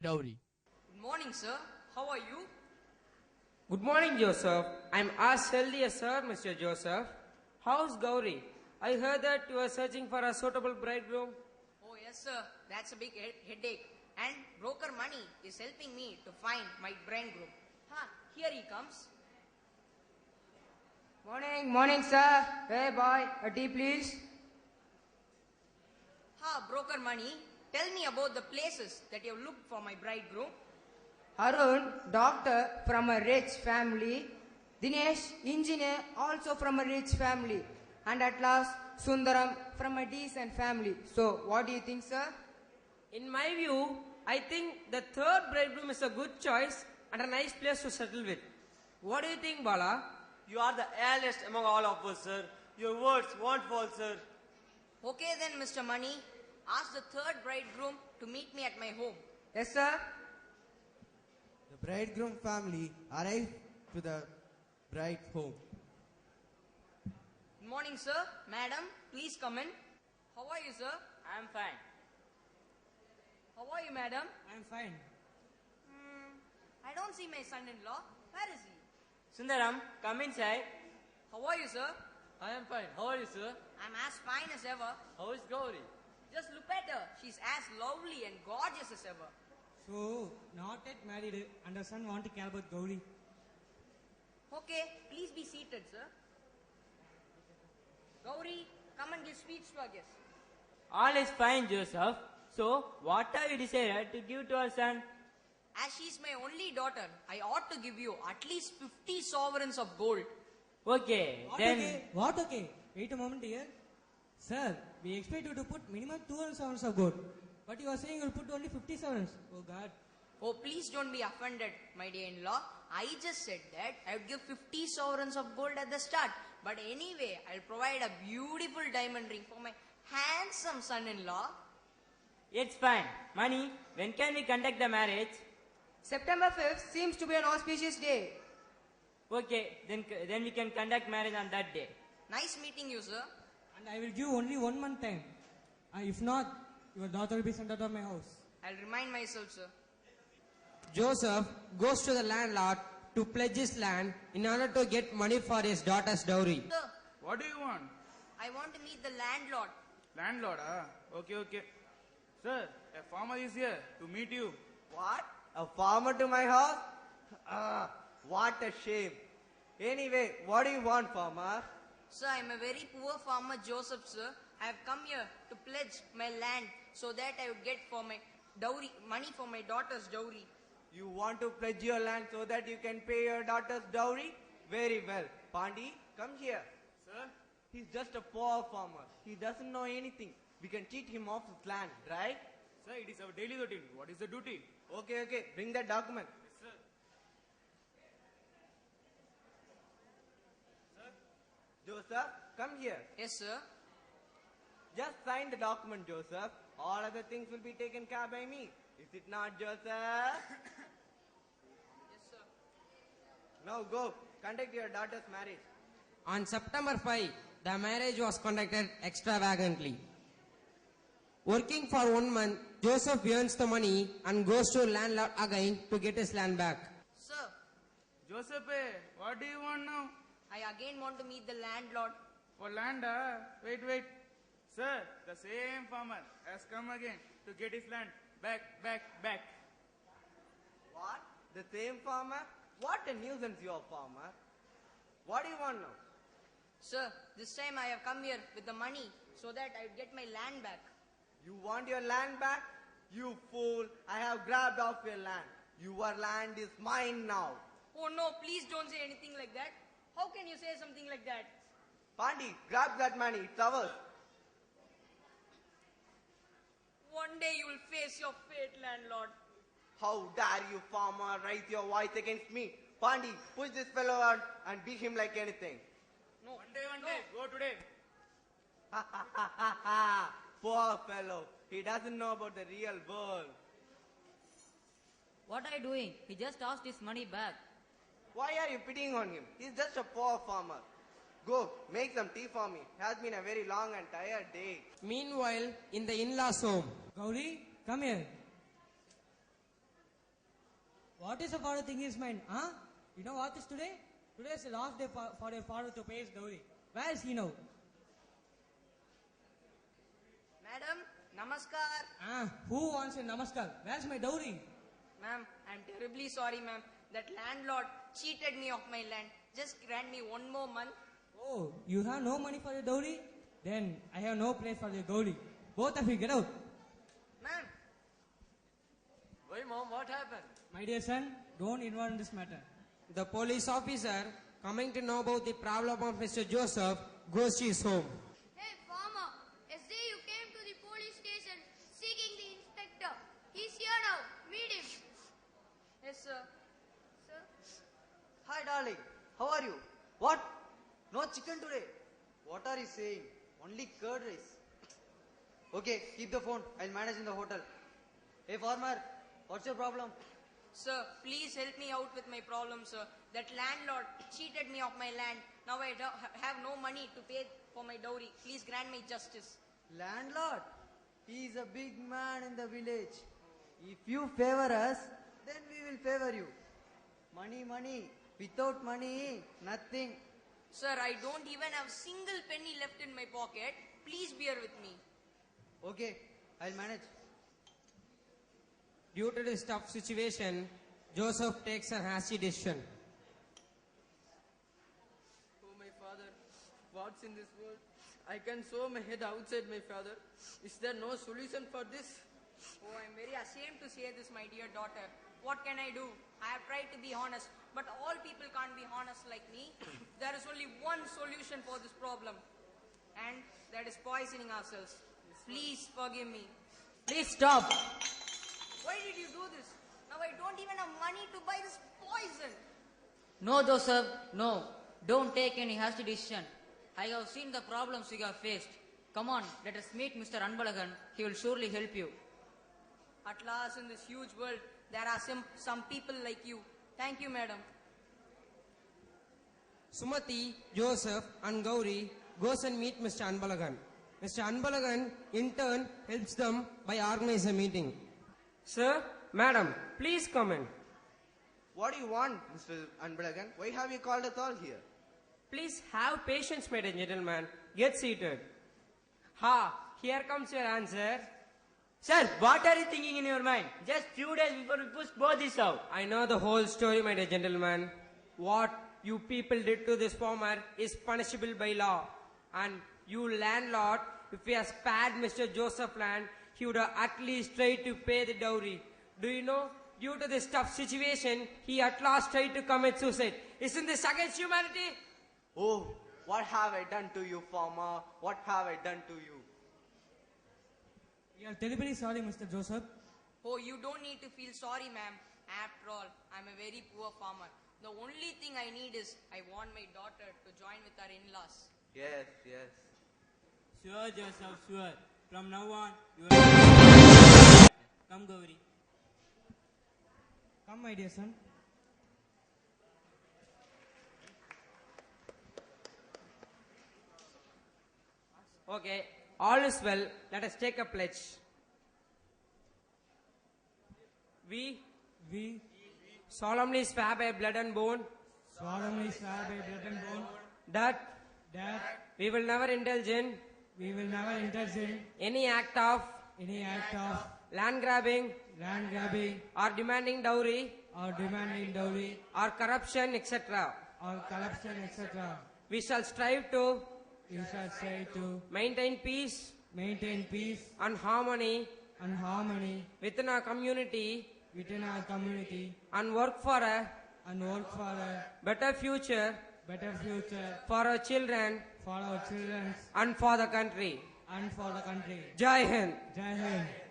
dowry. Good morning, sir. How are you? Good morning, Joseph. I'm as healthy as Sir, Mr. Joseph. How's Gauri? I heard that you are searching for a suitable bridegroom. Oh, yes, sir. That's a big headache. And broker money is helping me to find my bridegroom. Here he comes. Morning, sir. Hey, boy, a tea, please. Broker money. Tell me about the places that you have looked for my bridegroom. Arun, doctor from a rich family. Dinesh, engineer, also from a rich family. And at last, Sundaram from a decent family. So, what do you think, sir? In my view, I think the third bridegroom is a good choice and a nice place to settle with. What do you think, Bala? You are the eldest among all of us, sir. Your words won't fall, sir. Okay then, Mr. Money. Ask the third bridegroom to meet me at my home. Yes, sir. The bridegroom family arrived to the bride's home. Good morning, sir. Madam, please come in. How are you, sir? I'm fine. How are you, madam? I'm fine. I don't see my son-in-law. Where is he? Sundaram, come inside. How are you, sir? I am fine. How are you, sir? I'm as fine as ever. How is Gauri? Just look at her. She's as lovely and gorgeous as ever. So, not yet married and her son want to care about Gauri. Okay, please be seated, sir. Gauri, come and give speech to our guest. All is fine, Joseph. So, what have you decided to give to our son? As she's my only daughter, I ought to give you at least 50 sovereigns of gold. Okay, then... What okay? Wait a moment here. Sir, we expect you to put minimum 200 sovereigns of gold. But you are saying you'll put only 50 sovereigns. Oh God. Oh, please don't be offended, my dear-in-law. I just said that I would give 50 sovereigns of gold at the start. But anyway, I'll provide a beautiful diamond ring for my handsome son-in-law. It's fine. Money, when can we conduct the marriage? September 5th seems to be an auspicious day. Okay, then we can conduct marriage on that day. Nice meeting you, sir. And I will give only 1 month time. If not, your daughter will be sent out of my house. I'll remind myself, sir. Joseph goes to the landlord to pledge his land in order to get money for his daughter's dowry. Sir, What do you want? I want to meet the landlord. Landlord, Okay. Sir, a farmer is here to meet you. What? A farmer to my house? What a shame. Anyway, what do you want, farmer? Sir, I'm a very poor farmer, Joseph, sir. I have come here to pledge my land so that I would get for my dowry, money for my daughter's dowry. You want to pledge your land so that you can pay your daughter's dowry? Very well. Pandi, come here. Sir? He's just a poor farmer. He doesn't know anything. We can cheat him off his land, right? Sir, it is our daily routine. What is the duty? Okay. Bring that document. Yes, sir. Joseph, come here. Yes, sir. Just sign the document, Joseph. All other things will be taken care by me. Is it not, Joseph? Yes, sir. Now go. Conduct your daughter's marriage. On September 5, the marriage was conducted extravagantly. Working for 1 month, Joseph earns the money and goes to landlord again to get his land back. Sir, Giuseppe, what do you want now? I again want to meet the landlord. For land, Wait. Sir, the same farmer has come again to get his land back. What? The same farmer? What a nuisance you are, farmer. What do you want now? Sir, this time I have come here with the money so that I would get my land back. You want your land back? You fool. I have grabbed off your land. Your land is mine now. Oh no, please don't say anything like that. How can you say something like that? Pandi, grab that money. It's ours. One day you will face your fate, landlord. How dare you, farmer, raise your voice against me? Pandi, push this fellow out and beat him like anything. No. One day, go today. Ha ha ha ha ha. Poor fellow. He doesn't know about the real world. What are you doing? He just asked his money back. Why are you pitying on him? He's just a poor farmer. Go, make some tea for me. It has been a very long and tired day. Meanwhile, in the in-laws' home, Gauri, come here. What is the father thinking in his mind? Huh? You know what is today? Today is the last day for your father to pay his dowry. Where is he now? Madam, namaskar. Who wants a namaskar? Where's my dowry? Ma'am, I'm terribly sorry, ma'am. That landlord cheated me of my land. Just grant me one more month. Oh, you have no money for your dowry? Then I have no place for your dowry. Both of you get out. Ma'am, Why, mom? What happened? My dear son, don't involve in this matter. The police officer, coming to know about the problem of Mr. Joseph, goes to his home. Hey, farmer. Yesterday you came to the police station seeking the inspector. He's here now. Meet him. yes, sir. Sir? Hi, darling. How are you? What? No chicken today? What are you saying? Only curd rice. Okay, keep the phone. I'll manage in the hotel. Hey, farmer. What's your problem? Sir, please help me out with my problem, sir. That landlord cheated me of my land. Now I have no money to pay for my dowry. Please grant me justice. Landlord. He is a big man in the village. If you favor us, then we will favor you. Money, money. Without money, nothing. Sir, I don't even have single penny left in my pocket. Please bear with me. Okay, I'll manage. Due to this tough situation, Joseph takes a hasty decision. Oh, my father, what's in this world? I can sow my head outside, my father. Is there no solution for this? Oh, I'm very ashamed to say this, my dear daughter. What can I do? I have tried to be honest, but all people can't be honest like me. There is only one solution for this problem, and that is poisoning ourselves. Please forgive me. Please stop. Why did you do this? Now I don't even have money to buy this poison. No, Joseph, no. Don't take any hasty decision. I have seen the problems you have faced. Come on, let us meet Mr. Anbalagan. He will surely help you. At last, in this huge world, there are some people like you. Thank you, madam. Sumati, Joseph and Gauri goes and meet Mr. Anbalagan. Mr. Anbalagan in turn helps them by organizing a meeting. Sir, madam, please come in. What do you want, Mr. Anbalagan? Why have you called us all here? Please have patience, my dear gentleman. Get seated. Here comes your answer. Sir, what are you thinking in your mind? Just few days before we push both this out. I know the whole story, my dear gentleman. What you people did to this farmer is punishable by law. And you landlord, if he has spared Mr. Joseph land, he would have at least tried to pay the dowry. Do you know, due to this tough situation, he at last tried to commit suicide. Isn't this against humanity? Oh, what have I done to you, farmer? What have I done to you? We are terribly sorry, Mr. Joseph. Oh, you don't need to feel sorry, ma'am. After all, I'm a very poor farmer. The only thing I need is I want my daughter to join with her in-laws. Yes, yes. Sure, Joseph, sure. From now on, you are... Come, Gauri. Come, my dear son. Okay, all is well. Let us take a pledge. We solemnly swear by blood and bone Solemnly swear by blood and bone that we will never indulge in any act of land grabbing or demanding dowry or corruption, etc. We shall strive to maintain peace and harmony within our community and work for a better future for our children and for the country. Jai Hind.